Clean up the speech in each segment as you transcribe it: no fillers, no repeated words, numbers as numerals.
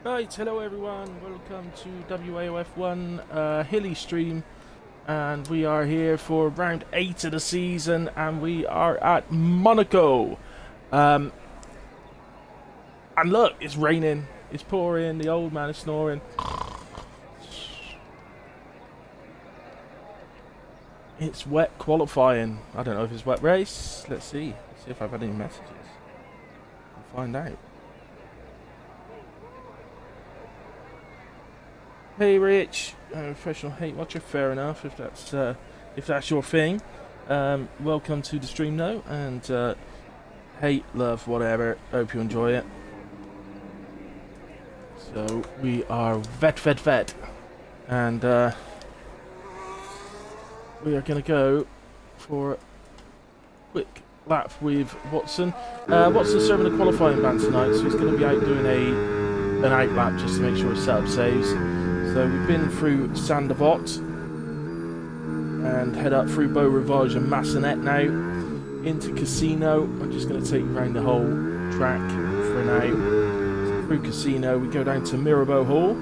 Right, hello everyone, welcome to WAOF1 Hilly stream, and we are here for round 8 of the season, and we are at Monaco. And look, it's raining, it's pouring, the old man is snoring. It's wet qualifying. I don't know if it's wet race. Let's see if I've had any messages. We'll find out. Hey Rich, I'm a professional hate watcher, fair enough if that's your thing. Welcome to the stream though, and hate, love, whatever, hope you enjoy it. So we are vet, and we are going to go for a quick lap with Watson. Watson's serving a qualifying ban tonight, so he's going to be out doing an out lap just to make sure his setup saves. So we've been through Sandavot and head up through Beau Rivage and Massenet now into Casino. I'm just going to take you around the whole track for now. So through Casino we go down to Mirabeau Hall.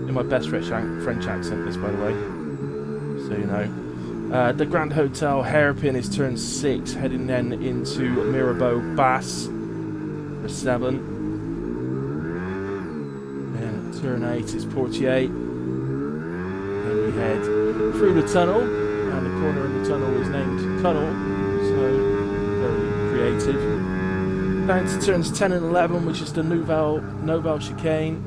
In my best French accent this, by the way, so you know. The Grand Hotel hairpin is turn 6, heading then into Mirabeau Basse for 7. Turn 8 is Portier. Then we head through the tunnel, and the corner of the tunnel is named Tunnel, so very creative. Down to turns 10 and 11, which is the Nouvelle chicane.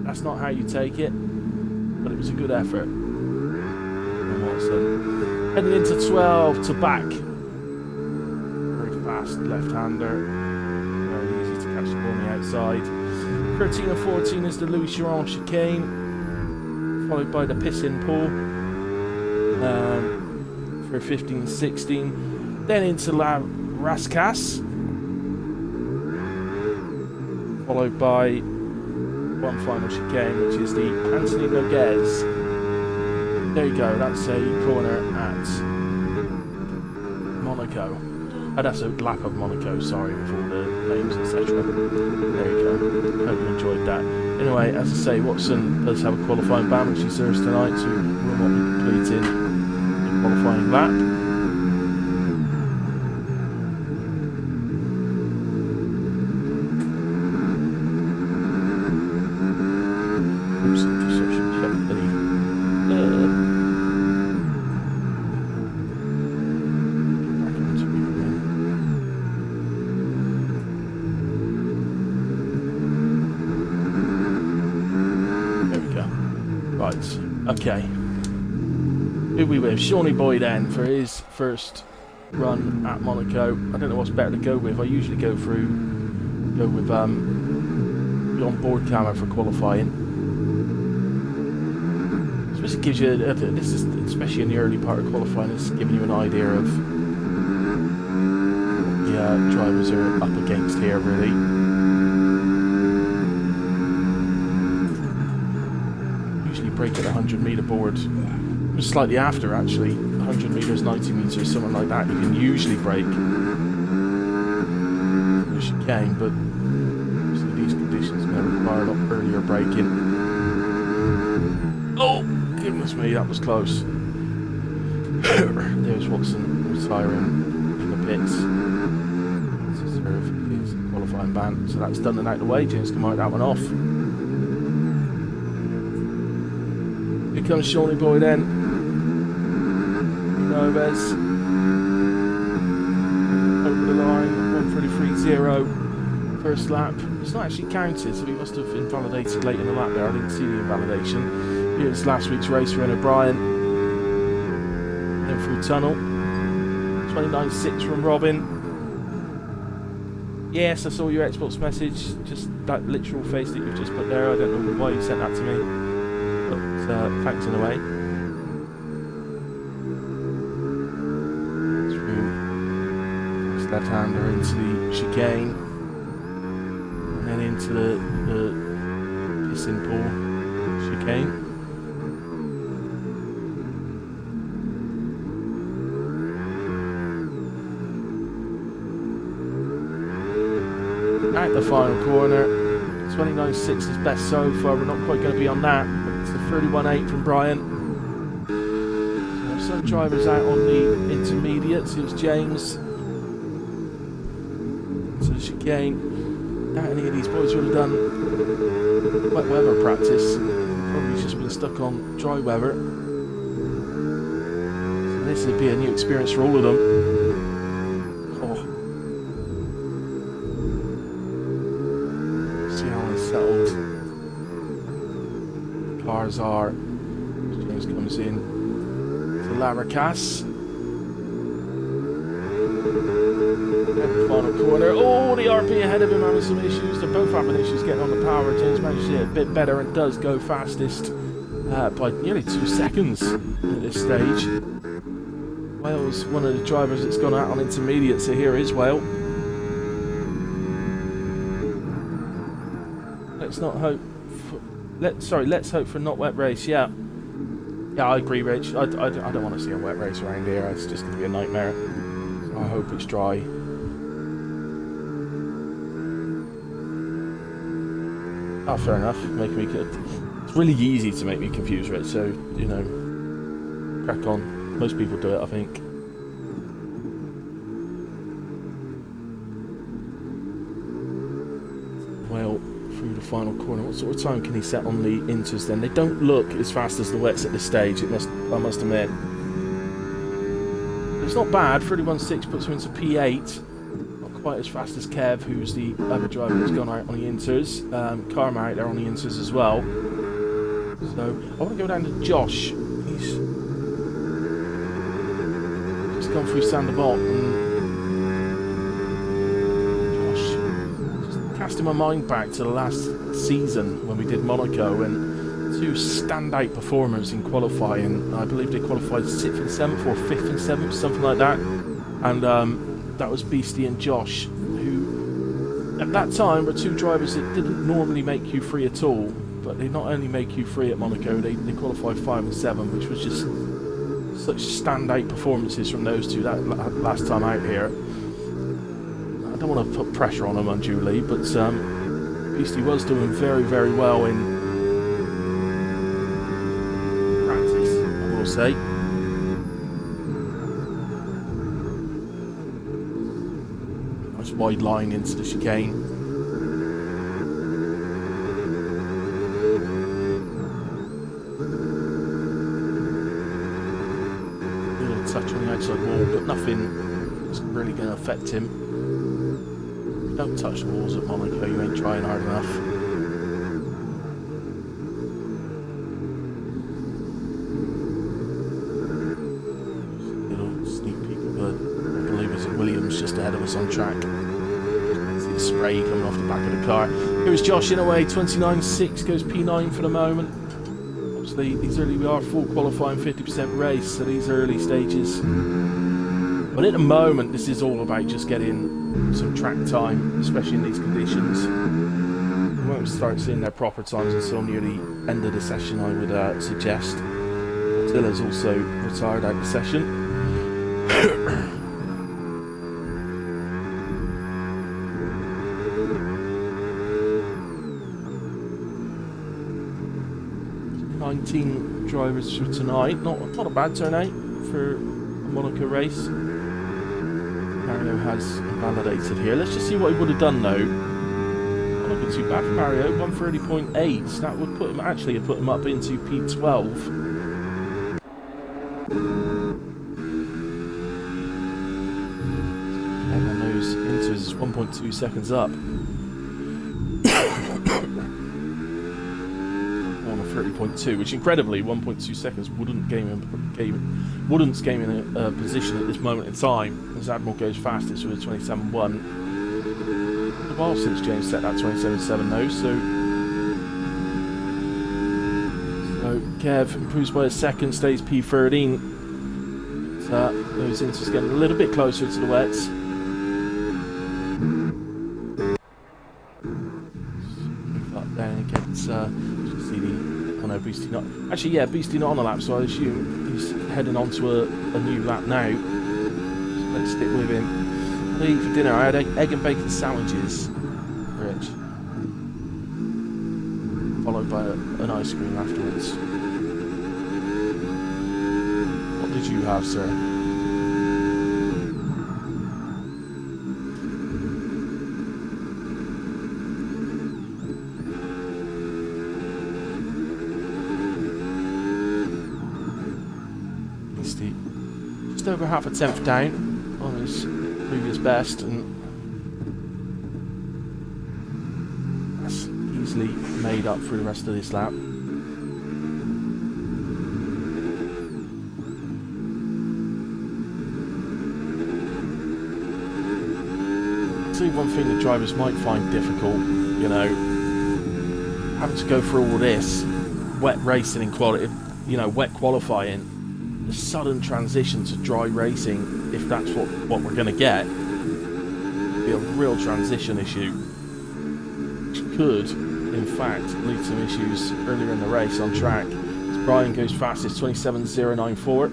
That's not how you take it, but it was a good effort from Watson. Heading into 12 to back. Very fast left-hander. Very easy to catch the ball on the outside. 13 and 14 is the Louis Chiron chicane, followed by the Pissin Pool for 15 and 16. Then into La Rascasse, followed by one final chicane, which is the Anthony Noguez. There you go, that's a corner at Monaco. Oh, that's a lap of Monaco, sorry, with all the names, etc. There you go. Hope you enjoyed that. Anyway, as I say, Watson does have a qualifying ban, which he serves tonight, so he will not be completing the qualifying lap. Okay, who we with? Shawnee Boy then for his first run at Monaco. I don't know what's better to go with. I usually go with the on-board camera for qualifying. I suppose it gives you this is especially in the early part of qualifying. It's giving you an idea of what the drivers are up against here, really. Break at 100 metre board, slightly after actually, 100 metres, 90 metres, something like that. You can usually break the chicane, but obviously these conditions may require a lot earlier braking. Oh, goodness me, that was close. There's Watson retiring in the pits to serve his qualifying ban. So that's done and out of the way. James can mark that one off. Here comes Shawnee Boy then. Noves. Over the line, 1:33.0. First lap. It's not actually counted, so he must have invalidated late in the lap there. I didn't see the invalidation. Here's last week's race for O'Brien. Then through tunnel. 29.6 from Robin. Yes, I saw your Xbox message. Just that literal face that you've just put there. I don't know why you sent that to me. But thanks in a way. Through this left-hander into the chicane, and then into the Pissin Pool chicane. out the final corner. 29.6 is best so far. We're not quite going to be on that. It's the 31.8 from Brian. So some drivers out on the intermediates. It was James. So the chicane. Doubt any of these boys would have done wet weather practice. Probably just been stuck on dry weather. So this would be a new experience for all of them. Cars are. James comes in to Laracas. Final corner. Oh, the RP ahead of him having some issues. They're both having issues getting on the power. James managed to get a bit better and does go fastest by nearly 2 seconds at this stage. Wales, one of the drivers that's gone out on intermediate, so here is Wales. Let's not hope. Let's hope for not wet race. Yeah, I agree, Rich. I don't want to see a wet race around here. It's just going to be a nightmare. So I hope it's dry. Ah, fair enough. It's really easy to make me confused, Rich. So you know, crack on. Most people do it, I think. Well. Through the final corner. What sort of time can he set on the inters then? They don't look as fast as the wets at this stage, I must admit. It's not bad. 31.6 puts him into P8. Not quite as fast as Kev, who's the other driver that's gone out on the inters. Karma out there on the inters as well. So I want to go down to Josh. He's just gone through Sanderbot and casting my mind back to the last season when we did Monaco, and 2 standout performers in qualifying. I believe they qualified 6th and 7th or 5th and 7th, something like that. And that was Beastie and Josh, who at that time were 2 drivers that didn't normally make Q3 at all. But they not only made Q3 at Monaco, they qualified 5 and 7, which was just such standout performances from those 2 that last time out here. I don't want to put pressure on him unduly, but Beastie was doing very, very well in practice, I will say. Nice wide line into the chicane. A little touch on the outside wall, but nothing that's really going to affect him. Don't touch the walls at Monaco, you ain't trying hard enough. Little sneak peek of I believe it's Williams just ahead of us on track. See the spray coming off the back of the car. Here's Josh in a way, 29.6 goes P9 for the moment. Obviously, we are full qualifying 50% race, so these early stages. But at the moment, this is all about just getting some track time, especially in these conditions. We won't start seeing their proper times until near the end of the session, I would suggest. Zilla's also retired out of the session. 19 drivers for tonight. Not a bad turnout for a Monaco race. Mario has validated here. Let's just see what he would have done though. Not looking too bad for Mario. 130.8. That would put him up into P12. And on those inters is 1.2 seconds up. On a 30.2, which incredibly 1.2 seconds wouldn't game in a position at this moment in time, as Admiral goes fastest with a 27.1. A while since James set that 27.7 though, so Kev improves by a second, stays P13. So those inters getting a little bit closer to the wets. Up there and gets see the Beastie not actually, yeah, Beastie not on the lap, so I assume he's heading on to a new lap now. So let's stick with him. For dinner I had egg and bacon sandwiches for sandwich, followed by an ice cream afterwards. What did you have, sir? Just over half a tenth down on his previous best, and that's easily made up for the rest of this lap. I'll tell you one thing that drivers might find difficult, you know, having to go through all this wet racing in quality, you know, wet qualifying. The sudden transition to dry racing, if that's what we're going to get, be a real transition issue, which could, in fact, lead to some issues earlier in the race on track. As Brian goes fastest, 27.094.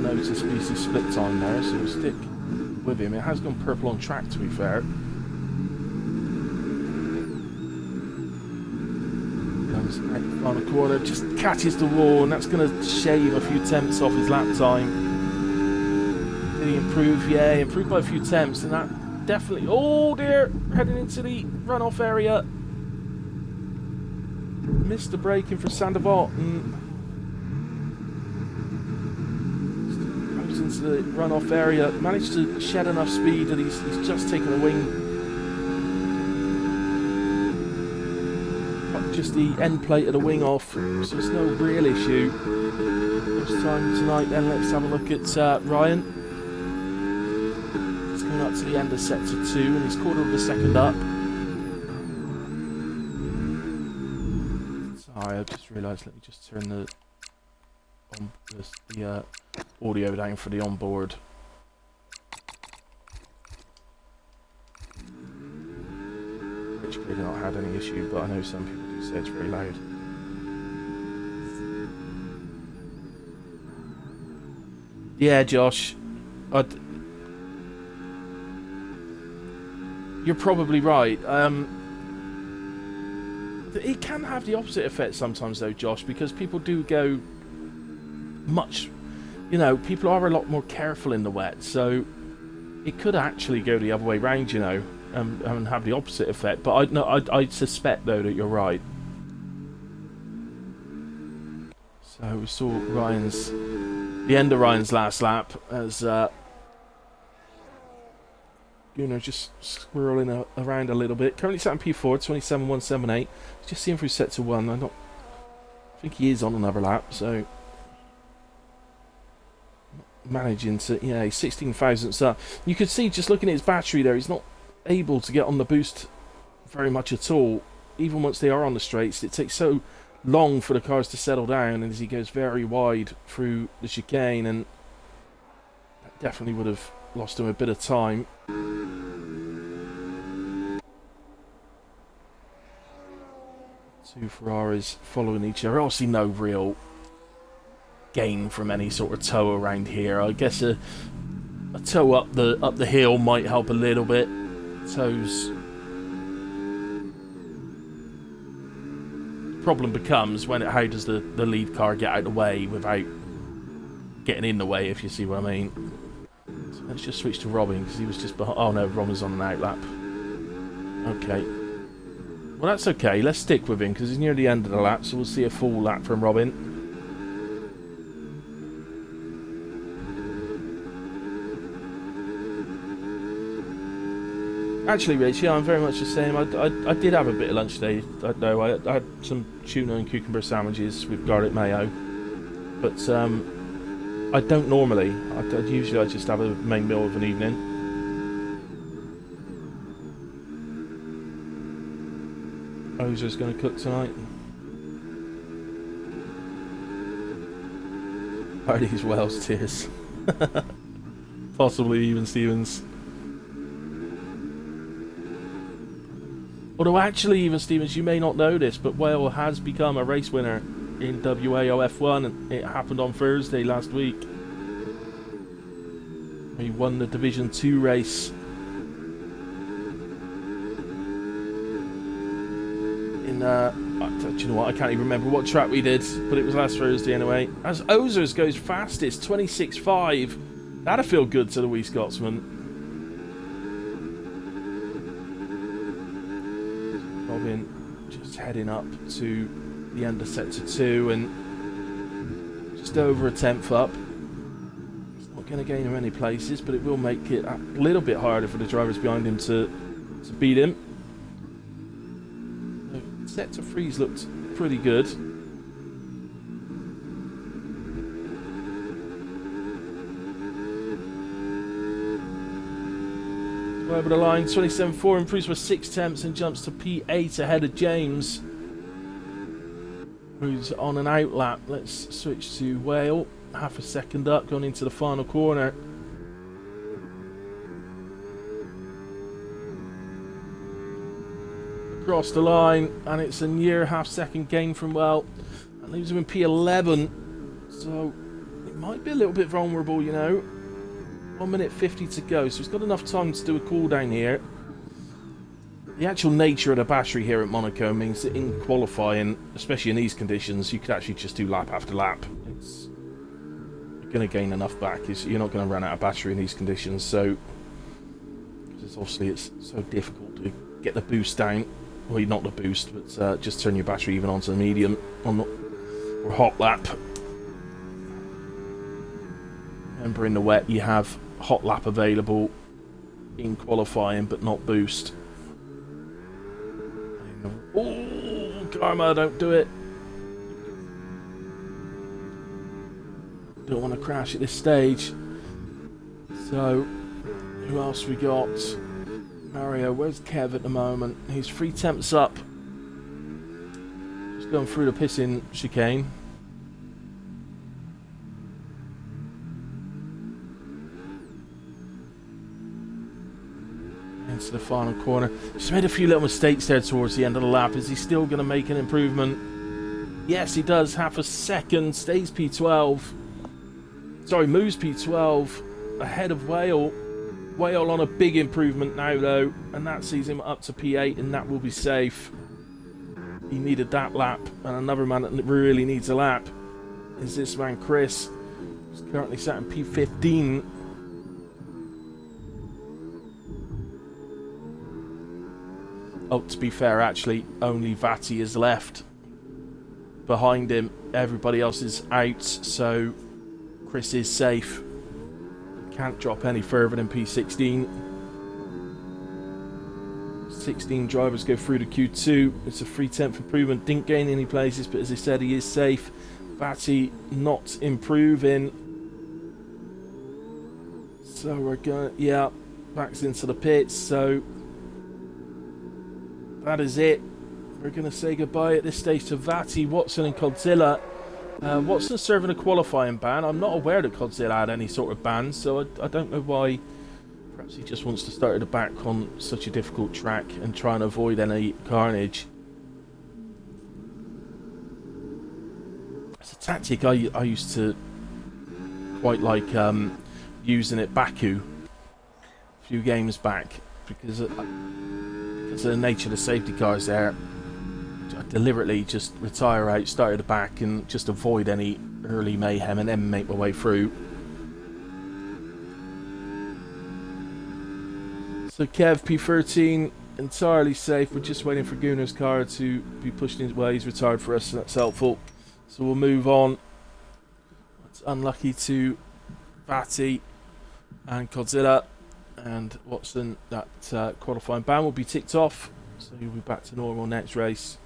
Notice BC split time there, so we'll stick with him. It has gone purple on track, to be fair. On the corner, just catches the wall, and that's going to shave a few tenths off his lap time. Did he improve? Yeah, he improved by a few tenths, and that definitely... Oh dear! Heading into the runoff area. Missed the braking for Sandoval. Goes into the runoff area. Managed to shed enough speed that he's just taken a wing. Just the end plate of the wing off, so it's no real issue. First time tonight then, let's have a look at Ryan. He's coming up to the end of sector 2 and he's quarter of a second up. Sorry, I just realised, let me just turn the audio down for the onboard. Which clearly not had any issue, but I know some people do say it's very loud. Yeah, Josh, you're probably right. It can have the opposite effect sometimes, though, Josh, because people do go much, you know, people are a lot more careful in the wet, so it could actually go the other way round, you know, and have the opposite effect. But I suspect, though, that you're right. So we saw the end of Ryan's last lap as Gunnar just squirreling around a little bit. Currently sat in P4, 27.178. Just seeing through sector 1. I think he is on another lap, so managing to, yeah, he's 16 thousandths up. You could see just looking at his battery there, he's not able to get on the boost very much at all. Even once they are on the straights, it takes so long for the cars to settle down, and as he goes very wide through the chicane, and that definitely would have lost him a bit of time. Two Ferraris following each other. Obviously no real gain from any sort of tow around here. I guess a tow up the hill might help a little bit. Tows. Problem becomes how does the lead car get out of the way without getting in the way, if you see what I mean. So let's just switch to Robin, because he was just behind. Oh no, Robin's on an outlap. Okay. Well, that's okay. Let's stick with him, because he's near the end of the lap, so we'll see a full lap from Robin. Actually, Rich, yeah, I'm very much the same. I did have a bit of lunch today. I had some tuna and cucumber sandwiches with garlic mayo, but I don't normally. Usually I just have a main meal of an evening. Ozer's going to cook tonight. Hardy's Wells tears. Possibly even Stevens. Although actually, even Stevens, you may not know this, but Wales has become a race winner in WAOF1, and it happened on Thursday last week. He won the Division 2 race do you know what? I can't even remember what track we did, but it was last Thursday anyway. As Ozers goes fastest, 26.5. That'll feel good to the wee Scotsman. Robin just heading up to the end of sector 2 and just over a tenth up. It's not going to gain him any places, but it will make it a little bit harder for the drivers behind him to beat him. Sector 3's looked pretty good. Over the line, 27.4 improves by 6 tenths and jumps to P8 ahead of James, who's on an out lap. Let's switch to Whale, half a second up, going into the final corner. Across the line, and it's a near half-second gain from Well. That leaves him in P11, so it might be a little bit vulnerable, you know. 1 minute 50 to go, so he's got enough time to do a cool down here. The actual nature of the battery here at Monaco means that in qualifying, especially in these conditions, you could actually just do lap after lap. You're going to gain enough back. You're not going to run out of battery in these conditions, so obviously it's so difficult to get the boost down. Well, not the boost, but just turn your battery even onto the medium or hot lap. Remember, in the wet you have hot lap available in qualifying, but not boost. Oh, Karma, don't do it. Don't want to crash at this stage. So, who else we got? Mario, where's Kev at the moment? He's 3 tenths up. Just going through the pissing chicane. Into the final corner. Just made a few little mistakes there towards the end of the lap. Is he still going to make an improvement? Yes, he does. Half a second. Stays P12. Sorry, moves P12 ahead of Whale. Whale on a big improvement now, though, and that sees him up to P8, and that will be safe. He needed that lap, and another man that really needs a lap is this man, Chris. He's currently sat in P15. Oh, to be fair, actually, only Vati is left behind him. Everybody else is out, so Chris is safe. Can't drop any further than P16. 16 drivers go through to Q2. It's a 3/10 improvement. Didn't gain any places, but as I said, he is safe. Vati not improving. So we're going, yeah, backs into the pits. So that is it. We're going to say goodbye at this stage to Vati, Watson and Godzilla. Watson's serving a qualifying ban. I'm not aware that Godzilla had any sort of ban, so I don't know why. Perhaps he just wants to start at the back on such a difficult track and try and avoid any carnage. It's a tactic I used to quite like using at Baku a few games back, because of the nature of the safety cars there. I deliberately just retire out, start at the back, and just avoid any early mayhem, and then make my way through. So Kev, P13, entirely safe. We're just waiting for Gunar's car to be pushed in. Well, he's retired for us, so that's helpful. So we'll move on. It's unlucky to Vati and Godzilla and Watson. That qualifying ban will be ticked off, so you'll be back to normal next race.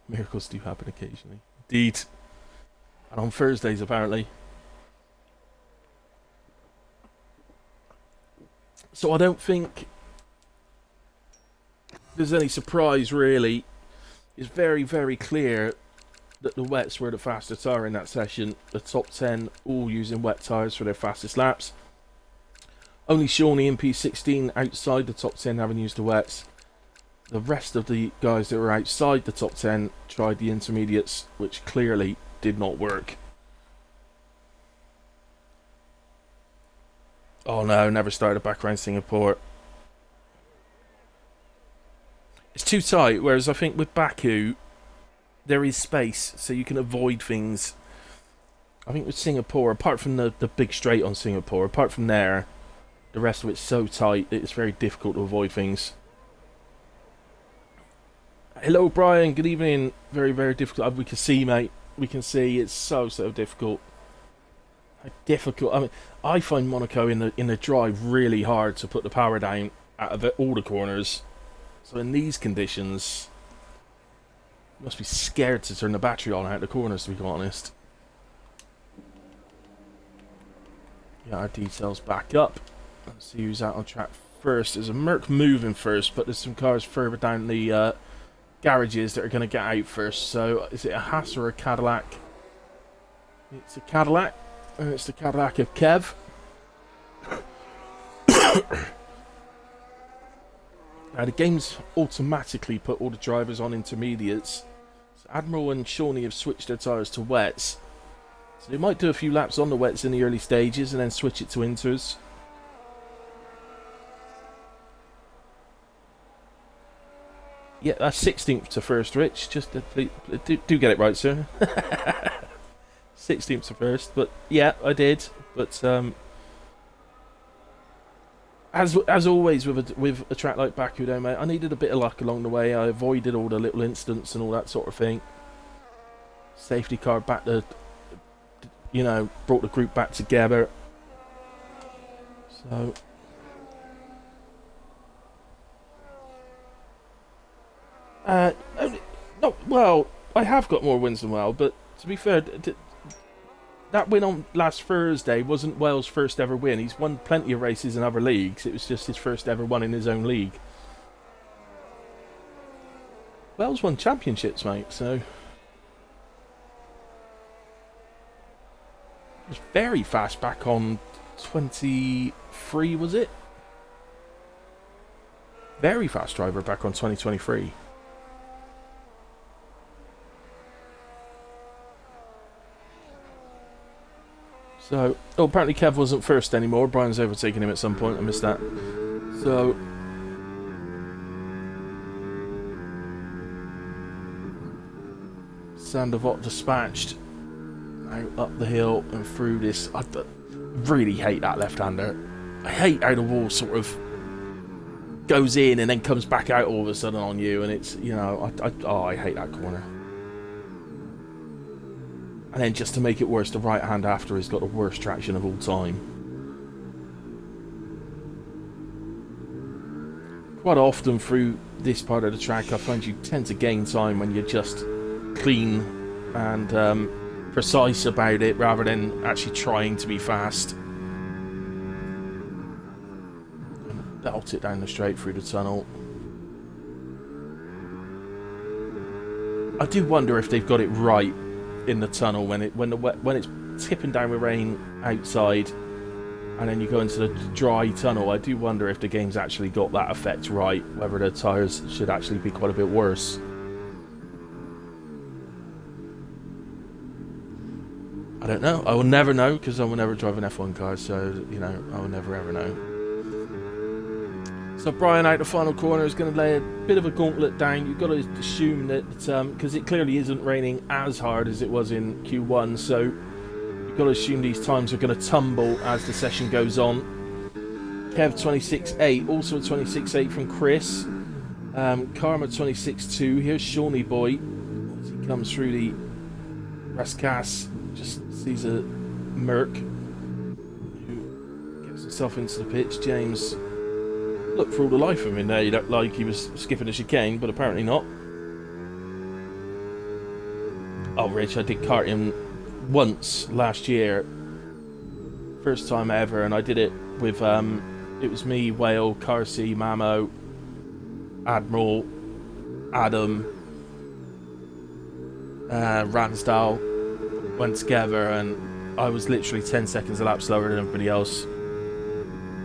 Miracles do happen occasionally. Indeed. And on Thursdays, apparently. So I don't think there's any surprise, really. It's very, very clear that the wets were the fastest tyre in that session. The top 10 all using wet tyres for their fastest laps. Only Shawnee and P16 outside the top 10 having used the wets. The rest of the guys that were outside the top 10 tried the intermediates, which clearly did not work. Oh no, never started back around Singapore. It's too tight, whereas I think with Baku, there is space, so you can avoid things. I think with Singapore, apart from the big straight on Singapore, apart from there, the rest of it's so tight, it's very difficult to avoid things. Hello, Brian. Good evening. Very, very difficult. We can see, mate. We can see. It's so difficult. Difficult. I mean, I find Monaco in the drive really hard to put the power down out of all the corners. So in these conditions, you must be scared to turn the battery on out of the corners, to be quite honest. Yeah, our details back up. Let's see who's out on track first. There's a Merc moving first, but there's some cars further down the garages that are going to get out first. So is it a Haas or a Cadillac? It's a Cadillac, and it's the Cadillac of Kev. Now the game's automatically put all the drivers on intermediates. So Admiral and Shawnee have switched their tyres to wets. So they might do a few laps on the wets in the early stages and then switch it to inters. Yeah, that's 16th to first, Rich. Just do get it right, sir. 16th to first, but yeah, I did. But as always with a track like Baku, though, mate, I needed a bit of luck along the way. I avoided all the little incidents and all that sort of thing. Safety car back to, you know, brought the group back together. So. No, well, I have got more wins than well, but to be fair, that win on last Thursday wasn't Wales' first ever win. He's won plenty of races in other leagues. It was just his first ever one in his own league. Wales won championships, mate, so... It was very fast back on 23, was it? Very fast driver back on 2023. So, oh, apparently Kev wasn't first anymore. Brian's overtaken him at some point. I missed that. So, Sandoval dispatched. Now up the hill and through this. I really hate that left-hander. I hate how the wall sort of goes in and then comes back out all of a sudden on you, and it's, you know, I hate that corner. And then just to make it worse, the right hand after has got the worst traction of all time. Quite often through this part of the track, I find you tend to gain time when you're just clean and precise about it, rather than actually trying to be fast. And belt it down the straight through the tunnel. I do wonder if they've got it right in the tunnel when it's tipping down with rain outside, and then you go into the dry tunnel. I do wonder if the game's actually got that effect right, whether the tyres should actually be quite a bit worse. I don't know. I will never know, because I will never drive an F1 car, so, you know, I will never ever know. So Brian out the final corner is going to lay a bit of a gauntlet down. You've got to assume that, because it clearly isn't raining as hard as it was in Q1, so you've got to assume these times are going to tumble as the session goes on. Kev 26.8, also a 26.8 from Chris. Karma 26.2. Here's Shawnee Boy as he comes through the Rascasse. Just sees a Merc who gets himself into the pitch. James looked for all the life of him there. You looked like he was skipping a chicane, but apparently not. Oh, Rich, I did kart him once last year. First time ever, and I did it with, it was me, Whale, Carsey, Mamo, Admiral, Adam, Ransdale, went together, and I was literally 10 seconds a lap slower than everybody else.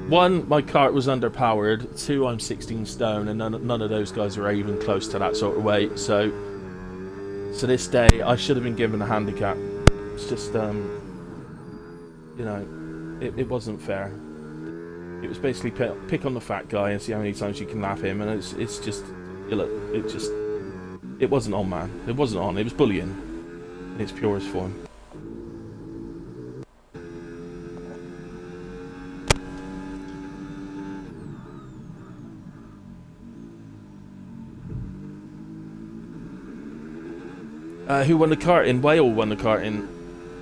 One, my kart was underpowered. Two, I'm 16 stone, and none of those guys are even close to that sort of weight. So to this day, I should have been given a handicap. It's just, you know, it wasn't fair. It was basically pick on the fat guy and see how many times you can lap him, and it's just, look, it wasn't on, man. It wasn't on. It was bullying in its purest form. Who won the karting? Whale won the karting.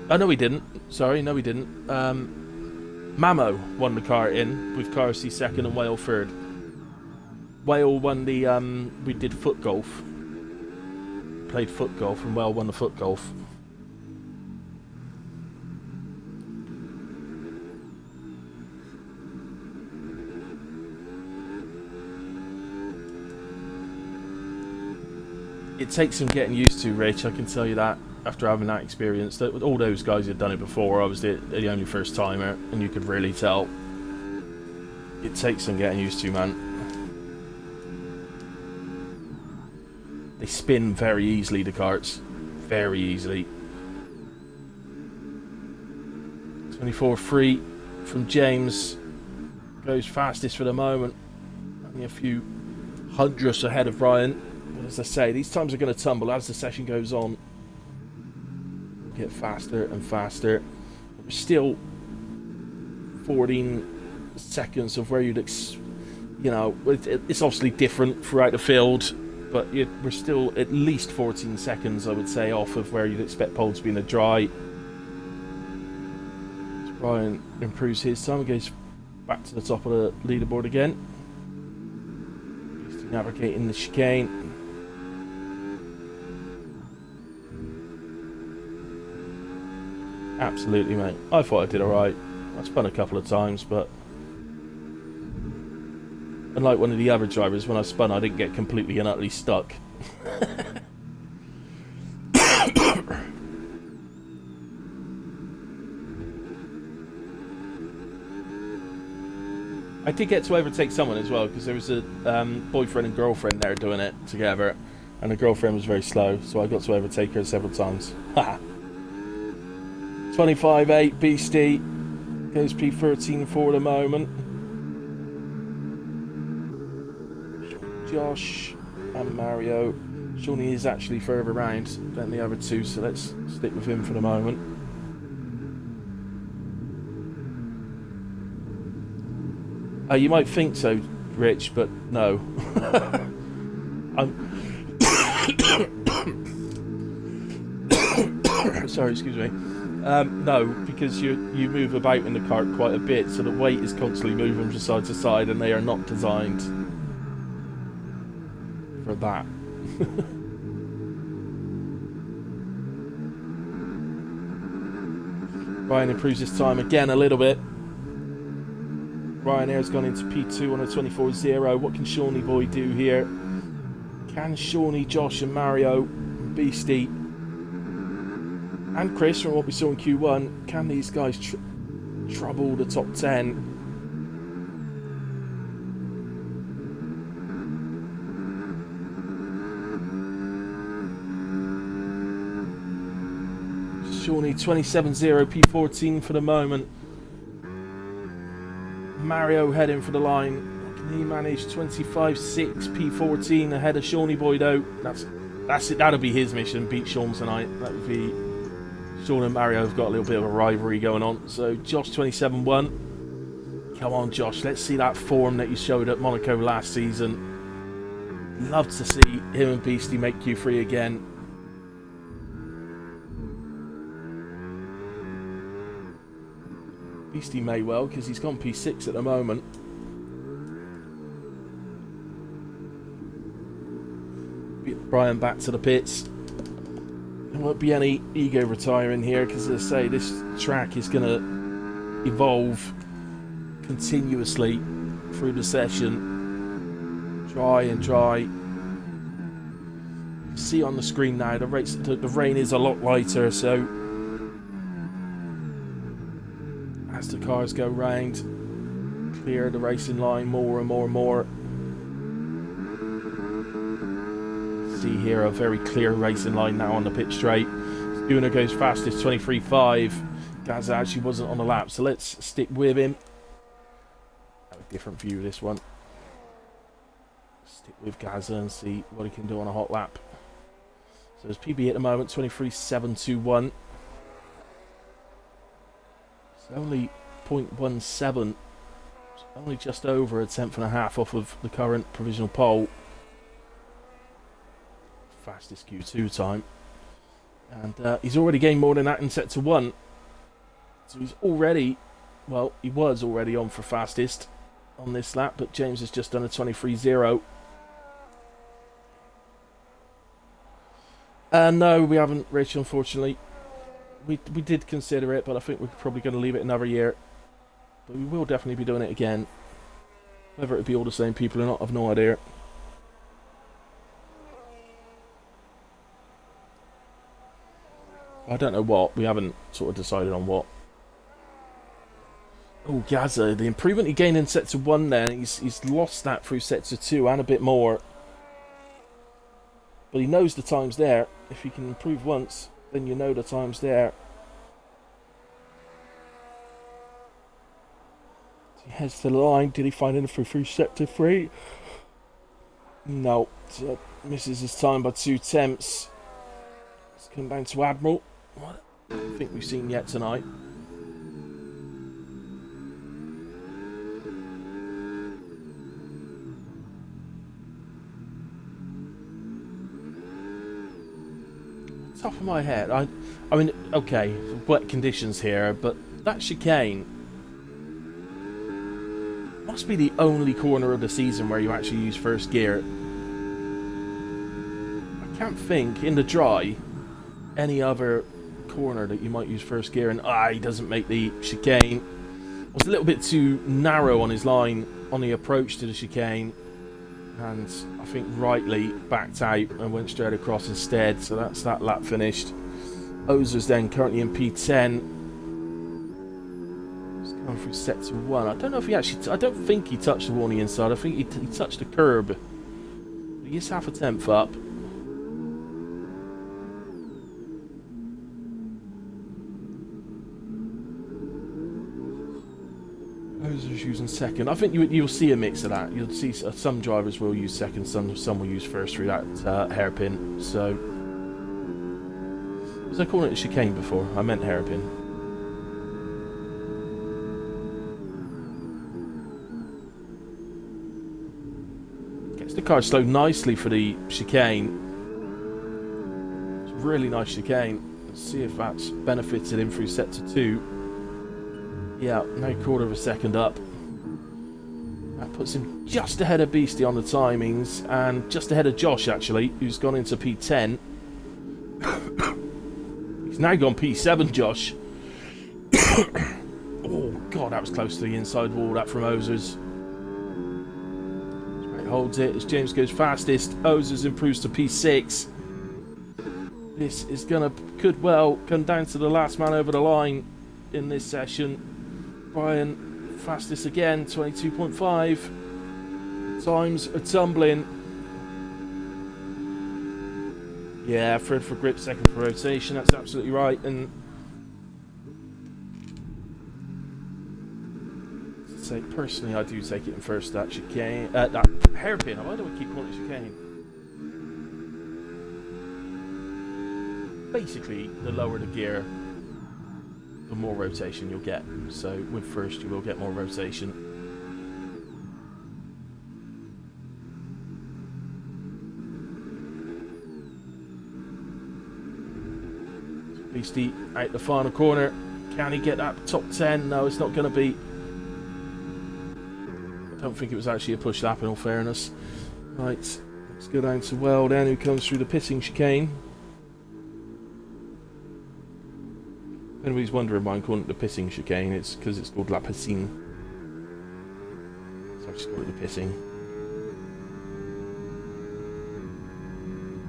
Oh, no, he didn't. Sorry, no, he didn't. Mamo won the karting with Carsey second and Whale third. Whale won the, we did foot golf. Played foot golf and Whale won the foot golf. It takes some getting used to, Rich, I can tell you that, after having that experience. All those guys had done it before. I was the only first timer, and you could really tell. It takes some getting used to, man. They spin very easily, the karts. Very easily. 24-3 from James. Goes fastest for the moment. Only a few hundredths ahead of Ryan. But as I say, these times are going to tumble as the session goes on. Get faster and faster. We're still 14 seconds of where you'd it's obviously different throughout the field, but we're still at least 14 seconds, I would say, off of where you'd expect pole to be in the dry. As Brian improves his time, goes back to the top of the leaderboard again. He's navigating the chicane. Absolutely, mate. I thought I did alright. I spun a couple of times, but unlike one of the other drivers, when I spun, I didn't get completely and utterly stuck. I did get to overtake someone as well, because there was a boyfriend and girlfriend there doing it together, and the girlfriend was very slow, so I got to overtake her several times. Haha. 25-8 Beastie goes P13 for the moment. Josh and Mario. Shawnee is actually further around than the other two, so let's stick with him for the moment. You might think so, Rich, but no. Sorry, excuse me. No, because you move about in the kart quite a bit, so the weight is constantly moving from side to side, and they are not designed for that. Ryan improves his time again a little bit. Ryan Air's gone into P2 on a 24-0. What can Shawnee Boy do here? Can Shawnee, Josh and Mario, Beastie and Chris, from what we saw in Q1, can these guys trouble the top 10? Shawnee 27-0 P14 for the moment. Mario heading for the line. Can he manage 25-6 P14 ahead of Shawnee Boy though? That's it. That'll be his mission. Beat Sean tonight. That would be. Sean and Mario have got a little bit of a rivalry going on. So Josh 27-1. Come on, Josh. Let's see that form that you showed at Monaco last season. Love to see him and Beastie make Q3 again. Beastie may well, because he's gone P6 at the moment. Brian back to the pits. There won't be any ego retiring here, because as I say, this track is going to evolve continuously through the session. Dry and dry. See on the screen now, the rain is a lot lighter, so as the cars go round, clear the racing line more and more and more. See here a very clear racing line now on the pit straight. Una goes fastest, 23.5. Gaza actually wasn't on the lap, so let's stick with him. Have a different view of this one. stick with Gaza and see what he can do on a hot lap. So his PB at the moment, 23.721. It's only 0.17. It's only just over a tenth and a half off of the current provisional pole. Fastest Q2 time. And he's already gained more than that in Sector 1. So he's already, well, he was already on for fastest on this lap, but James has just done a 23.0. No, we haven't, Rich, unfortunately. We did consider it, but I think we're probably going to leave it another year. But we will definitely be doing it again. Whether it be all the same people or not, I've no idea. I don't know what. We haven't sort of decided on what. Oh, Gaza, the improvement he gained in Sector 1 then, he's lost that through Sector 2 and a bit more. But he knows the time's there. If he can improve once, then you know the time's there. So he heads to the line. Did he find anything through Sector 3? No. So misses his time by 2 tenths. Let's come down to Admiral. What I don't think we've seen yet tonight. Top of my head, I mean, okay, wet conditions here, but that chicane must be the only corner of the season where you actually use first gear. I can't think in the dry any other corner that you might use first gear, and he doesn't make the chicane. Was a little bit too narrow on his line on the approach to the chicane, and I think rightly backed out and went straight across instead. So that's that lap finished. Ozer's then currently in P10. He's going through Sector 1. I don't know if he actually... I don't think he touched the wall on the inside. I think he touched the curb. He is half a tenth up. Ozer's using second. I think you'll see a mix of that. You'll see some drivers will use second, some will use first through that hairpin. So, was I calling it a chicane before? I meant hairpin. Gets the car slowed nicely for the chicane. It's a really nice chicane. Let's see if that's benefited him through Sector 2. Yeah, no quarter of a second up. That puts him just ahead of Beastie on the timings, and just ahead of Josh, actually, who's gone into P10. He's now gone P7, Josh. Oh, God, that was close to the inside wall, that from Ozers. He holds it as James goes fastest. Ozers improves to P6. This is could well come down to the last man over the line in this session. Brian, fastest again, 22.5. Times are tumbling. Yeah, third for grip, second for rotation, that's absolutely right. And say, personally, I do take it in first, that chicane, that hairpin. Why do I keep calling it chicane? Basically, the lower the gear, the more rotation you'll get. So with first you will get more rotation. Beastie out the final corner. Can he get that top 10? No, it's not going to be. I don't think it was actually a push lap in all fairness. Right, let's go down to Well then, who comes through the pitting chicane. If anybody's wondering why I'm calling it the pissing chicane, it's because it's called La Piscine. So I just call it the pissing.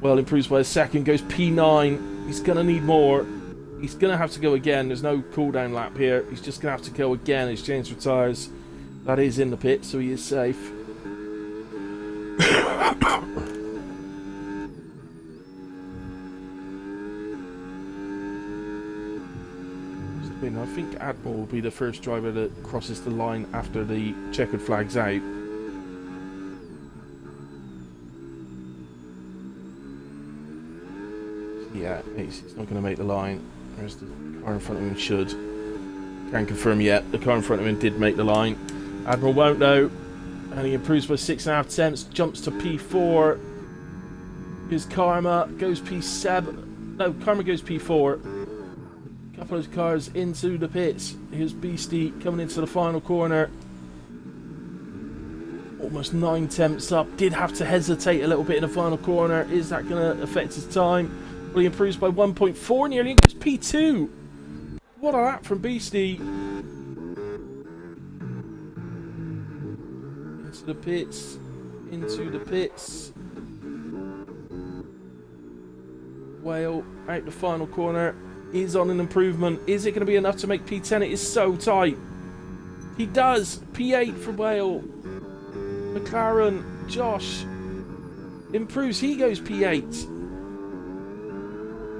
Well, improves by a second, goes P9. He's going to need more. He's going to have to go again. There's no cooldown lap here. He's just going to have to go again as James retires. That is in the pit, so he is safe. I think Admiral will be the first driver that crosses the line after the checkered flag's out. Yeah, he's not going to make the line. There's the car in front of him should. Can't confirm yet. The car in front of him did make the line. Admiral won't though. And he improves by 6.5 tenths. Jumps to P4. Here's Karma. Goes P7. No, Karma goes P4. Couple of cars into the pits. Here's Beastie coming into the final corner. Almost 9 tenths up. Did have to hesitate a little bit in the final corner. Is that going to affect his time? Well, he improves by 1.4 nearly and goes P2. What a lap from Beastie. Into the pits. Into the pits. Whale out the final corner. Is on an improvement. Is it going to be enough to make P10? It is so tight. He does. P8 for Whale. McLaren. Josh improves. He goes P8.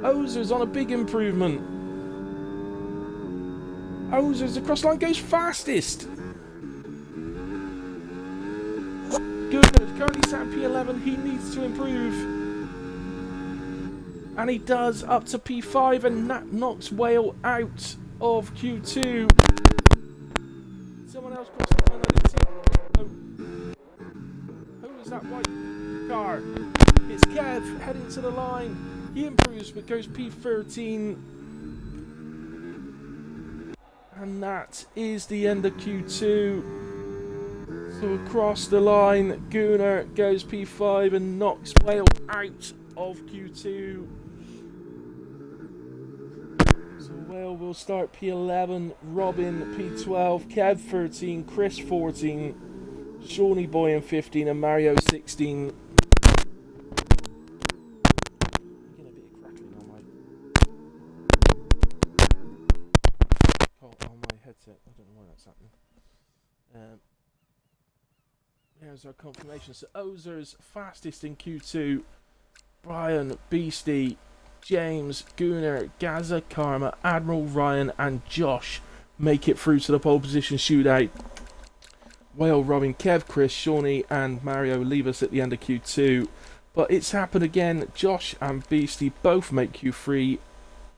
Ozer's on a big improvement. Ozer's across line goes fastest. Good. Currently sat at P11. He needs to improve. And he does, up to P5, and that knocks Whale out of Q2. Someone else crossed the line. I didn't see. Oh. Who was that white car? It's Kev heading to the line. He improves but goes P13. And that is the end of Q2. So across the line, Gunnar goes P5 and knocks Whale out of Q2. So Whale will start P11, Robin P12, Kev 13, Chris 14, Shawnee Boy in 15 and Mario 16. Headset. I don't know why that's happening. There's our confirmation. So Ozer's fastest in Q2. Brian, Beastie, James, Gunnar, Gaza, Karma, Admiral, Ryan and Josh make it through to the pole position shootout. Whale, Robin, Kev, Chris, Shawnee and Mario leave us at the end of Q2. But it's happened again. Josh and Beastie both make Q3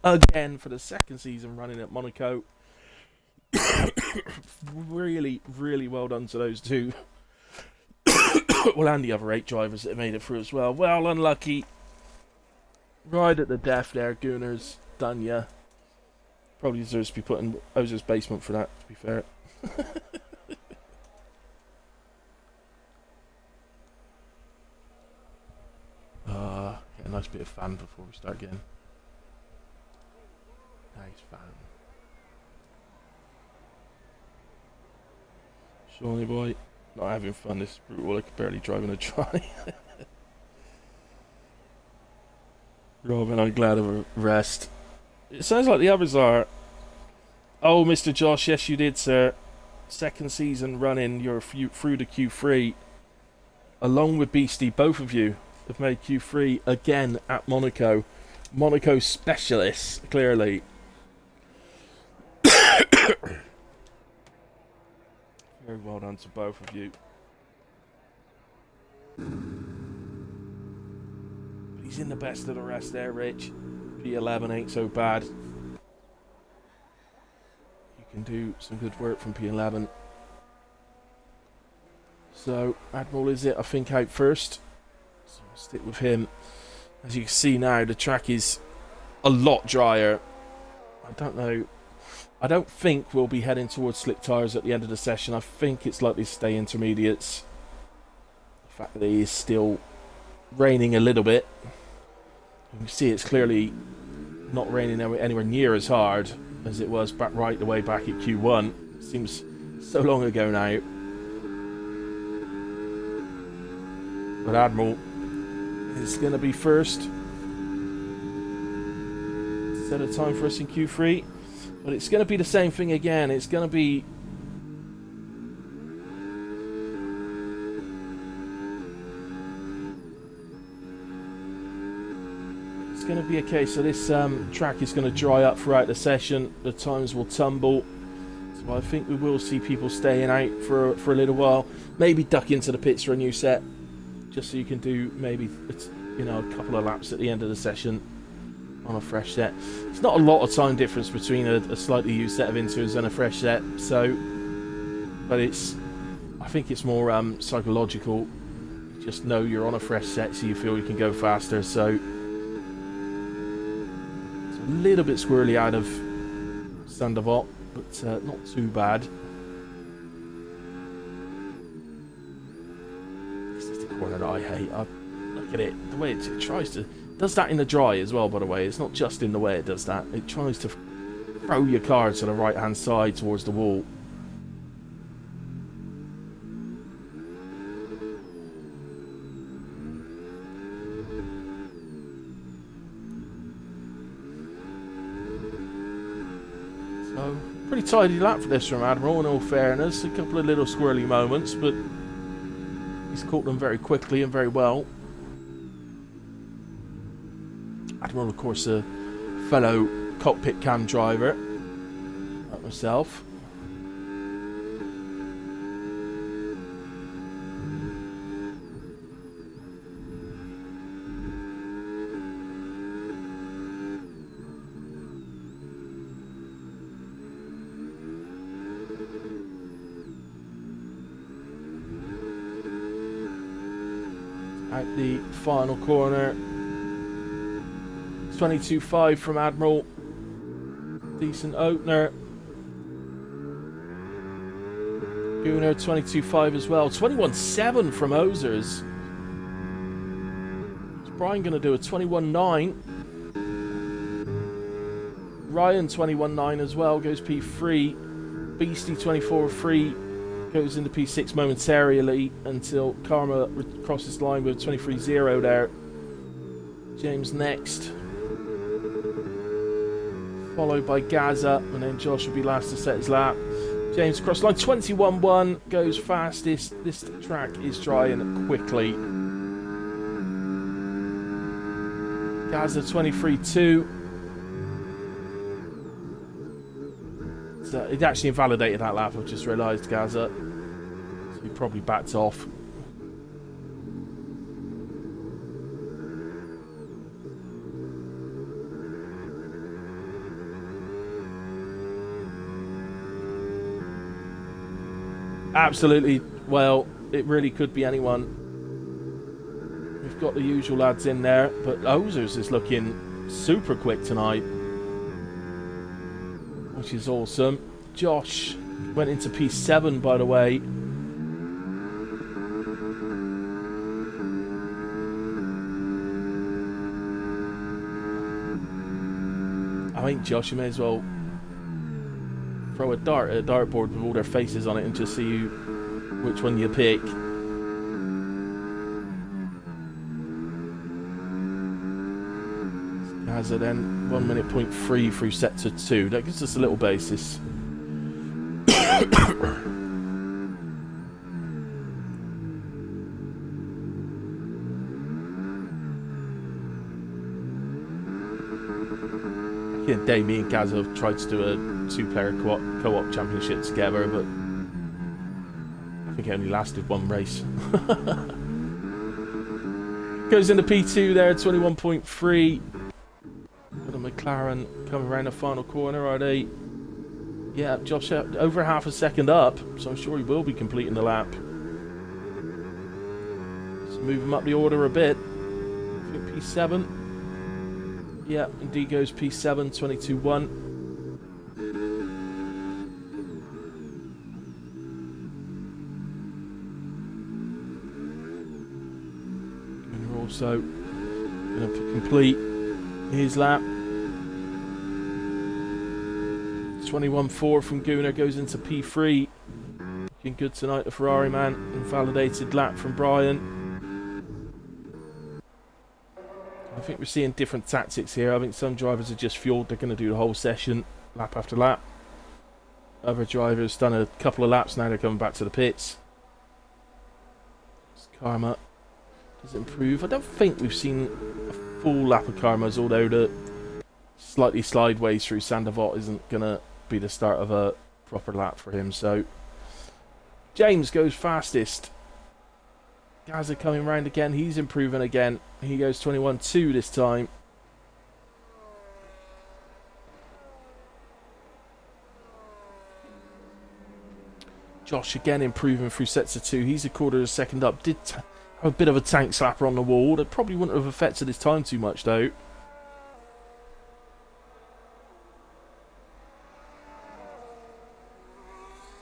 again for the second season running at Monaco. Really, really well done to those two. Well, and the other 8 drivers that made it through as well. Well, unlucky. Right at the death there. Gunnar's done ya. Probably deserves to be put in Ozer's basement for that, to be fair. Get a nice bit of fan before we start getting. Nice fan. Shawnee Boy, not having fun. This is brutal. I could barely drive in a try. Robin, I'm glad of a rest. It sounds like the others are. Oh, Mr. Josh, yes you did, sir. Second season running, you're through to Q3. Along with Beastie, both of you have made Q3 again at Monaco. Monaco specialists, clearly. Very well done to both of you. But he's in the best of the rest there, Rich. P11 ain't so bad. You can do some good work from P11. So, Admiral is it, I think, out first. So I'll stick with him. As you can see now, the track is a lot drier. I don't know. I don't think we'll be heading towards slick tyres at the end of the session. I think it's likely to stay intermediates. The fact that it is still raining a little bit. You can see it's clearly not raining anywhere near as hard as it was right the way back at Q1. It seems so long ago now. But Admiral is going to be first. Set a time for us in Q3. But it's going to be the same thing again. It's going to be... It's going to be a case of this track is going to dry up throughout the session. The times will tumble. So I think we will see people staying out for a little while. Maybe duck into the pits for a new set. Just so you can do maybe, a couple of laps at the end of the session. on a fresh set. It's not a lot of time difference between a slightly used set of inters and a fresh set, so, but I think it's more psychological. You just know you're on a fresh set, so you feel you can go faster. So it's a little bit squirrely out of Sandoval, but not too bad. This is the corner that I hate. Look at it, the way it tries to. Does that in the dry as well, by the way. It's not just in the way it does that. It tries to throw your car to the right hand side towards the wall. So, pretty tidy lap for this from Admiral, in all fairness. A couple of little squirrely moments, but he's caught them very quickly and very well. Admiral, of course, a fellow cockpit cam driver, like myself. Out the final corner. 22.5 from Admiral. Decent opener. Gunnar 22.5 as well. 21.7 from Ozers. Is Brian going to do a 21.9? Ryan 21.9 as well. Goes P3. Beastie 24.3 goes into P6 momentarily until Karma crosses the line with 23.0 there. James next. Followed by Gaza, and then Josh will be last to set his lap. James cross line 21.1 goes fastest. This track is drying quickly. Gaza 23.2. So it actually invalidated that lap. I've just realised, Gaza. So he probably backed off. Absolutely. Well, it really could be anyone. We've got the usual lads in there, but Ozers is looking super quick tonight, which is awesome. Josh went into P7, by the way. I think, Josh, you may as well throw a dart at a dartboard with all their faces on it and just see which one you pick. Gaza then 1 minute point 3 through sector 2. That gives us a little basis. Yeah, me and Gaza have tried to do a two-player co-op championship together, but I think it only lasted one race. Goes into P2 there, 21.3. Got a McLaren coming around the final corner, are they? Yeah, Josh over half a second up, so I'm sure he will be completing the lap. Let's move him up the order a bit. I think P7. Yeah, indeed goes P7, 22.1. And we're also going to complete his lap. 21.4 from Gunnar goes into P3. Looking good tonight, the Ferrari man. Invalidated lap from Brian. I think we're seeing different tactics here. I think some drivers are just fueled. They're going to do the whole session, lap after lap. Other drivers done a couple of laps. Now they're coming back to the pits. Karma does it improve. I don't think we've seen a full lap of Karma's, although the slightly slideways through Sandoval isn't going to be the start of a proper lap for him. So James goes fastest. Gaza coming round again. He's improving again. He goes 21.2 this time. Josh again improving through sets of 2. He's a quarter of a second up. Did have a bit of a tank slapper on the wall. That probably wouldn't have affected his time too much though.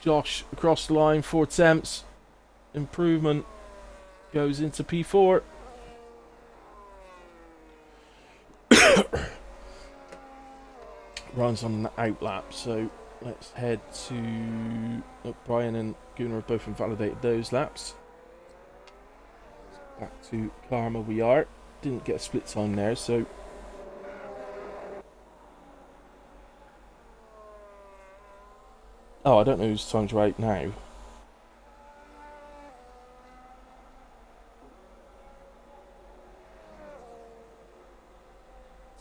Josh across the line, 4 attempts. Improvement goes into P4. Runs on an out lap, so let's head to... Oh, Brian and Gunnar have both invalidated those laps. Back to Karma we are. Didn't get a split time there, so... Oh, I don't know whose time's right now.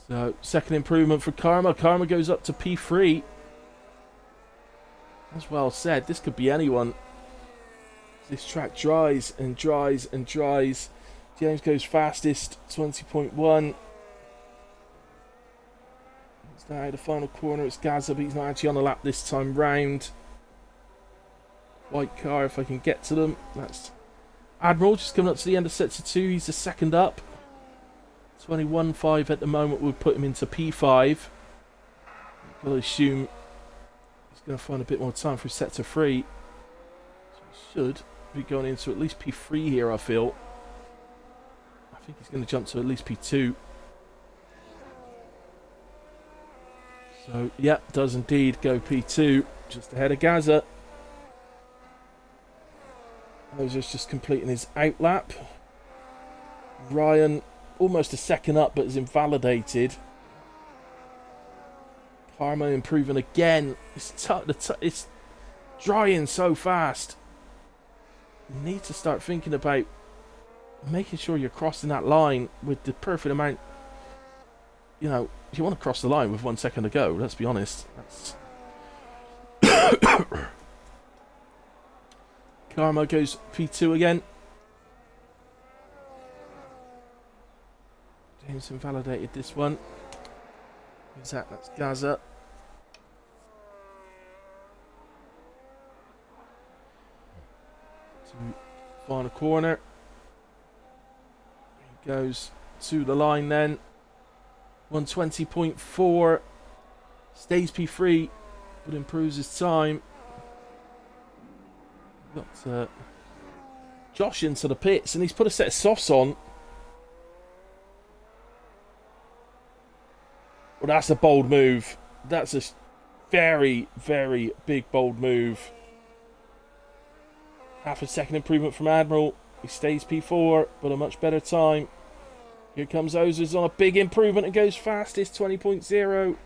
So, second improvement for Karma. Karma goes up to P3. As well said, this could be anyone. This track dries and dries and dries. James goes fastest, 20.1. It's now the final corner. It's Gaza, but he's not actually on the lap this time round. White car, if I can get to them. That's Admiral, just coming up to the end of sets of 2. He's the second up. 21.5 at the moment would put him into P5. Got to assume he's going to find a bit more time for set to 3. So he should be going into at least P3 here, I feel. I think he's going to jump to at least P2. So, yeah, does indeed go P2, just ahead of Gaza. Moser's just completing his out lap. Ryan almost a second up, but is invalidated. Karma improving again. It's drying so fast. You need to start thinking about making sure you're crossing that line with the perfect amount. You know, you want to cross the line with 1 second to go, let's be honest. Karma goes P2 again. James invalidated this one. Who's that? That's Gaza. To final corner. He goes to the line then. 120.4. Stays P3, but improves his time. Got Josh into the pits, and he's put a set of softs on. Well, that's a bold move. That's a very, very big, bold move. Half a second improvement from Admiral. He stays P4, but a much better time. Here comes Ozers on a big improvement and goes fastest, 20.0.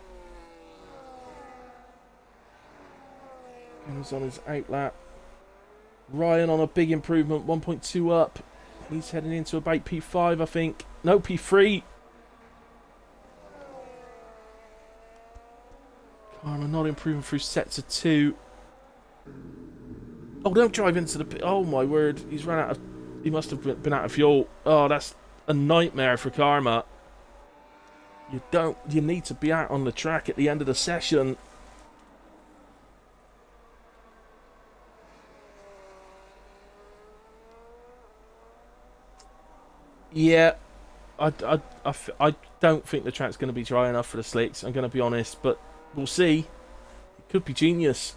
Comes on his out lap. Ryan on a big improvement, 1.2 up. He's heading into about P5, I think. No, P3. Karma not improving through sets of 2. Oh, don't drive into the pit. Oh my word, he's run out of... He must have been out of fuel. Oh, that's a nightmare for Karma. You need to be out on the track at the end of the session. Yeah, I don't think the track's going to be dry enough for the slicks, I'm going to be honest, but we'll see. It could be genius.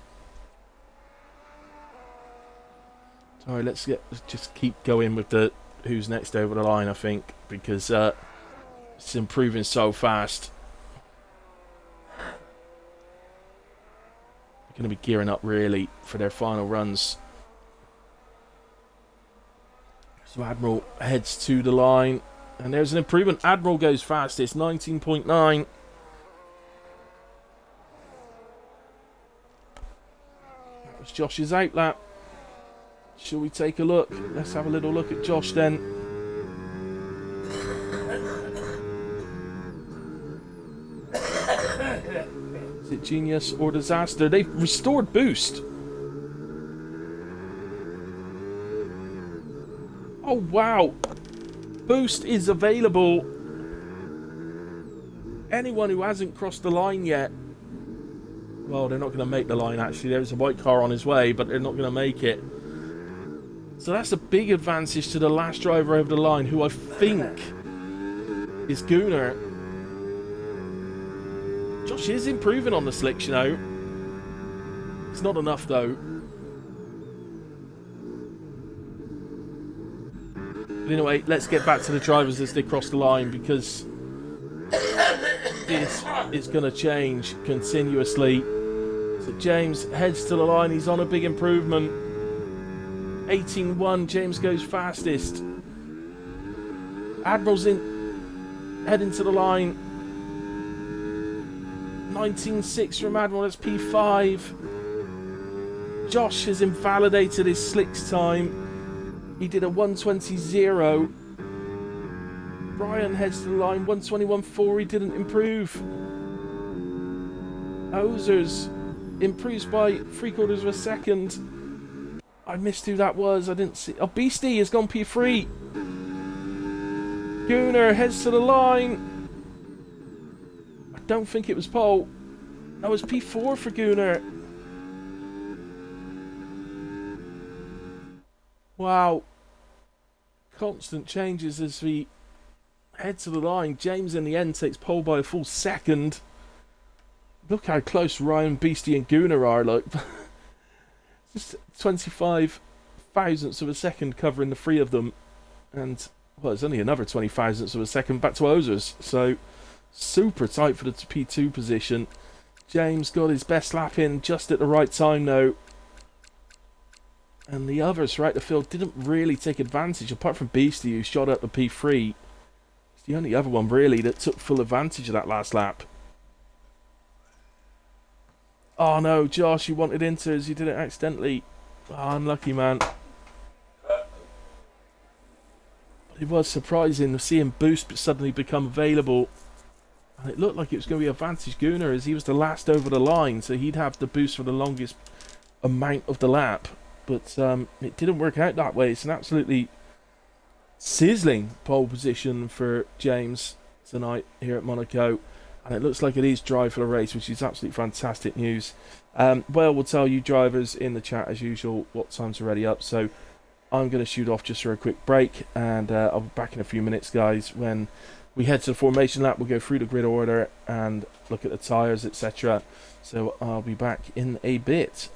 Sorry, let's just keep going with the who's next over the line, I think, because it's improving so fast. They're going to be gearing up really for their final runs. So Admiral heads to the line, and there's an improvement. Admiral goes fastest, 19.9. That was Josh's out lap. Shall we take a look? Let's have a little look at Josh then. Is it genius or disaster? They've restored boost. Oh wow, boost is available. Anyone who hasn't crossed the line yet, Well, they're not going to make the line, actually. There's a white car on his way, but they're not going to make it. So that's a big advantage to the last driver over the line, who I think is Gunnar. Josh is improving on the slicks, you know. It's not enough, though. But anyway, let's get back to the drivers as they cross the line, because this is going to change continuously. So James heads to the line. He's on a big improvement. 18.1. James goes fastest. Admiral's heading to the line. 19.6 from Admiral. That's P5. Josh has invalidated his slicks time. He did a 120.0. Brian heads to the line. 121.4. He didn't improve. Ozers improves by 3/4 of a second. I missed who that was. I didn't see. Oh, Beastie has gone P3. Gunnar heads to the line. I don't think it was Paul. That was P4 for Gunnar. Wow. Constant changes as we head to the line. James in the end takes pole by a full second. Look how close Ryan, Beastie and Gunnar are. Look. Just 25 thousandths of a second covering the three of them. And, well, it's only another 20 thousandths of a second back to Ozers. So, super tight for the P2 position. James got his best lap in just at the right time, though. And the others throughout the field didn't really take advantage, apart from Beastie, who shot up the P3. It's the only other one, really, that took full advantage of that last lap. Oh no, Josh, you wanted inters, you did it accidentally. Oh, unlucky, man. But it was surprising to see him boost but suddenly become available. And it looked like it was going to be advantage Gunnar, as he was the last over the line, so he'd have the boost for the longest amount of the lap. But it didn't work out that way. It's an absolutely sizzling pole position for James tonight here at Monaco. And it looks like it is drive for the race, which is absolutely fantastic news. Well, we'll tell you drivers in the chat, as usual, what time's already up. So I'm going to shoot off just for a quick break. And I'll be back in a few minutes, guys. When we head to the formation lap, we'll go through the grid order and look at the tyres, etc. So I'll be back in a bit.